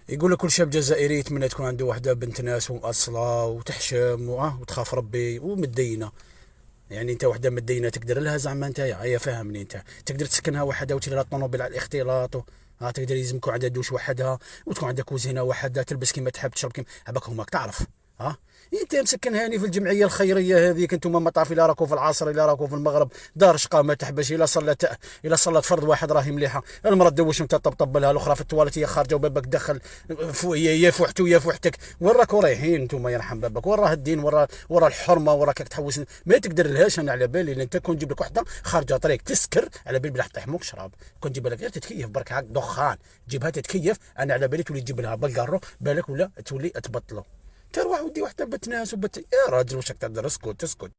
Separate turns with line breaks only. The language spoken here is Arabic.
يقول لك كل شاب جزائري يتمنى تكون عنده واحدة بنت ناس وأصلة وتحشم وتخاف ربي ومدينة. يعني انت وحده مدينه تقدر لها زعما انت يا فاهمني، انت تقدر تسكنها وحدها وتشري لها الطوموبيل على الاختلاط ها تقدر يلزمك عندها دوش وحدها وتكون عندها كوزينه وحدها تلبس كيما تحب تشرب كيما هباك هماك تعرف. ها انت مسكن هاني في الجمعيه الخيريه هذيك، انتم مطاف الى راكو في العصر الى راكو في المغرب دار شقا ما تحبش الى صلت فرض واحد راهي مليحه، المراه دوش انت طبطب لها، الاخرى في التواليت هي خارجه وبابك دخل يا فوحتو يا فوحتك، وين راكو رايحين انتم يرحم بابك؟ وين راه الدين؟ ورا الحرمه وراك تحوس ما تقدر لهاش. انا على بالي انت كون تجيب لك وحده خارجه طريق تسكر على بالي بلا تطيح موك شراب، كون تجيب لك غير تتكيف برك هاك دخان تجيبها تتكيف، انا على بالي تولي تجيب لها بلقارو بالك ولا تولي تبطلو. تروح ودي وحده بتناس يا راجل وشك تقدر اسكت اسكت.